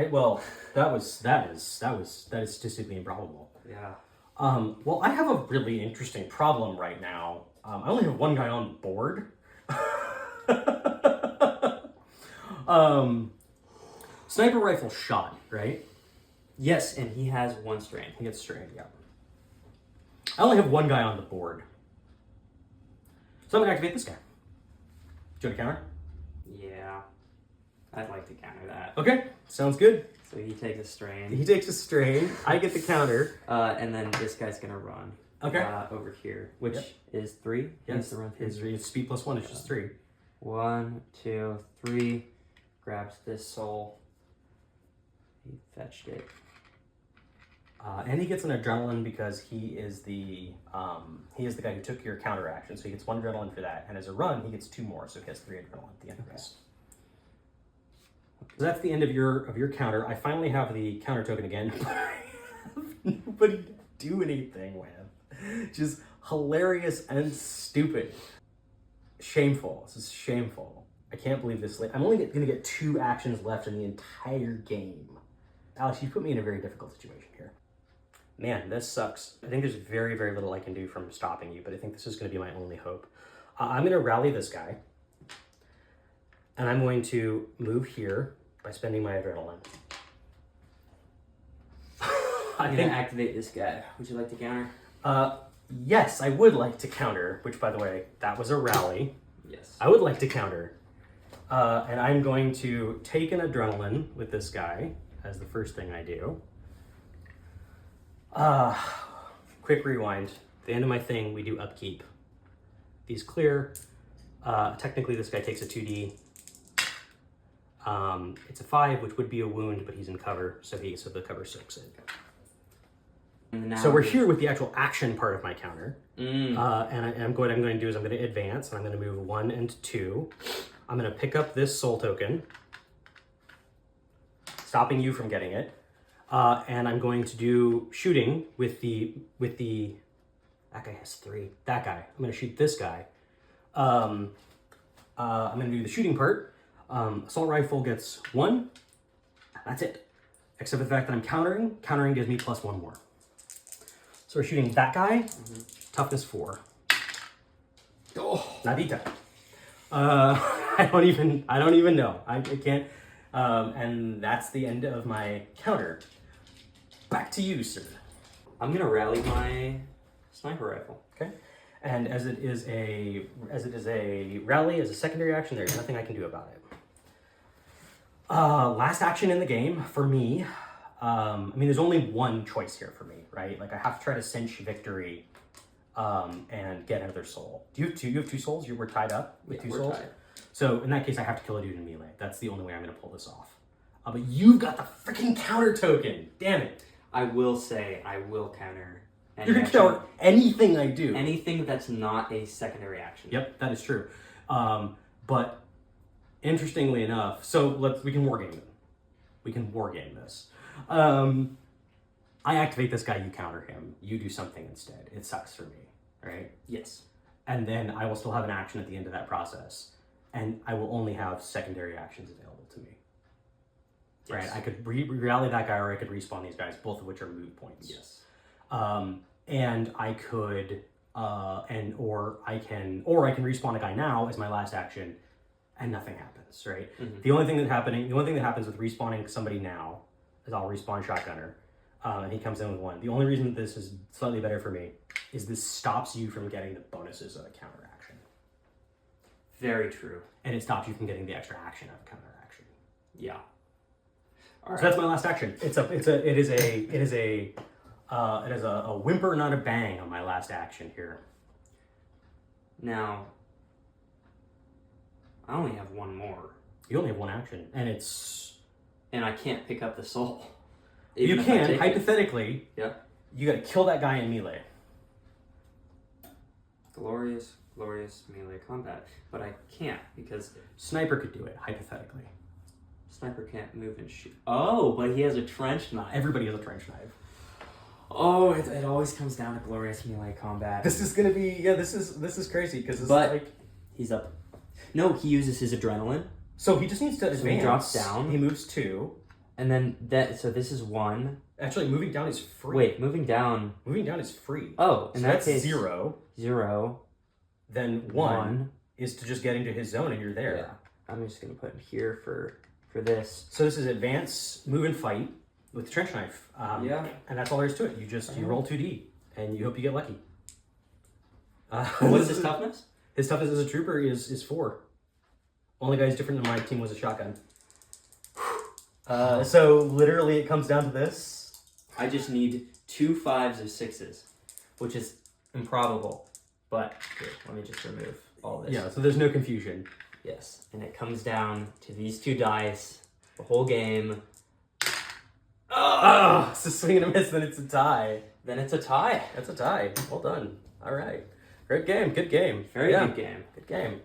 That is statistically improbable. Yeah. Well, I have a really interesting problem right now. I only have 1 guy on board. Sniper rifle shot, right? Yes, and he has 1 strain. He gets strained, yeah. I only have 1 guy on the board. So I'm gonna activate this guy. Do you want to counter? Yeah. I'd like to counter that. Okay, sounds good. So he takes a strain. He takes a strain. I get the counter. And then this guy's gonna run. Okay. Over here, which Yep. is 3. He needs to run 3. His speed plus 1 is just 3. 1, 2, 3. Grabs this soul. He fetched it. And he gets an adrenaline because he is the guy who took your counter action, so he gets 1 adrenaline for that. And as a run, he gets 2 more, so he has 3 adrenaline at the end of this. That's the end of your counter. I finally have the counter token again, but I have nobody to do anything with. Just hilarious and stupid. Shameful. This is shameful. I can't believe this late. I'm only going to get 2 actions left in the entire game. Alex, you put me in a very difficult situation here. Man, this sucks. I think there's very, very little I can do from stopping you, but I think this is going to be my only hope. I'm going to rally this guy, and I'm going to move here by spending my adrenaline. I'm going to activate this guy. Would you like to counter? Yes, I would like to counter, which, by the way, that was a rally. Yes. I would like to counter. And I'm going to take an adrenaline with this guy as the first thing I do. Quick rewind. At the end of my thing, we do upkeep. These clear. Technically, this guy takes a 2D. It's a 5, which would be a wound, but he's in cover, so the cover soaks it. So we're here with the actual action part of my counter. And what I'm going to do is I'm going to advance, and I'm going to move 1 and 2. I'm going to pick up this soul token, stopping you from getting it. And I'm going to do shooting with the that guy has 3. That guy. I'm going to shoot this guy. I'm going to do the shooting part. Assault rifle gets 1. That's it. Except for the fact that I'm countering. Countering gives me +1 more. So we're shooting that guy. Toughness 4. Oh, Nadita. I don't even know. I can't. And that's the end of my counter. Back to you, sir. I'm gonna rally my sniper rifle. Okay. And as it is a rally, as a secondary action, there's nothing I can do about it. Last action in the game for me. I mean, there's only one choice here for me, right? Like I have to try to cinch victory, and get another soul. You have 2 souls. You were tied up with 2 souls. Tied. So in that case, I have to kill a dude in melee. That's the only way I'm going to pull this off. But you've got the freaking counter token. Damn it. I will say I will counter. You're going to counter anything I do. Anything that's not a secondary action. Yep, that is true. But interestingly enough, so we can wargame it. We can wargame this. I activate this guy, you counter him. You do something instead. It sucks for me, right? Yes. And then I will still have an action at the end of that process. And I will only have secondary actions available to me. Yes. Right? I could rally that guy, or I could respawn these guys, both of which are moot points. Yes. And I could, or I can respawn a guy now as my last action, and nothing happens, right? Mm-hmm. The only thing that happens with respawning somebody now is I'll respawn Shotgunner, and he comes in with 1. The only reason that this is slightly better for me is this stops you from getting the bonuses of a counter action. Very true. And it stops you from getting the extra action of a counter action. Yeah. All right. So that's my last action. It is a whimper, not a bang on my last action here. Now, I only have 1 more. You only have 1 action, and I can't pick up the soul. You can, hypothetically. Yeah. You got to kill that guy in melee. Glorious melee combat, but I can't because Sniper could do it, hypothetically. Sniper can't move and shoot. Oh, but he has a trench knife. Everybody has a trench knife. Oh, it always comes down to glorious melee combat. This is gonna be this is crazy because he's up. No, he uses his adrenaline. So he just needs to advance. So he drops down. He moves 2, and then so this is 1. Actually, moving down is free. Wait, moving down. Moving down is free. Oh, in so that that's case, 0. 0. Then 1 is to just get into his zone, and you're there. Yeah, I'm just gonna put him here for this. So this is advance, move, and fight with the trench knife. Yeah. And that's all there is to it. You roll 2D, and you hope you get lucky. What is his toughness? His toughness as a trooper is 4. Only guy who's different than my team was a shotgun. So literally it comes down to this. I just need 2 5s or 6s. Which is improbable. But here, let me just remove all this. Yeah, so there's no confusion. Yes, and it comes down to these 2 dice, the whole game. Oh, it's a swing and a miss, then it's a tie. Then it's a tie. That's a tie. Well done. All right. Great game. Good game. Very good game. Good game.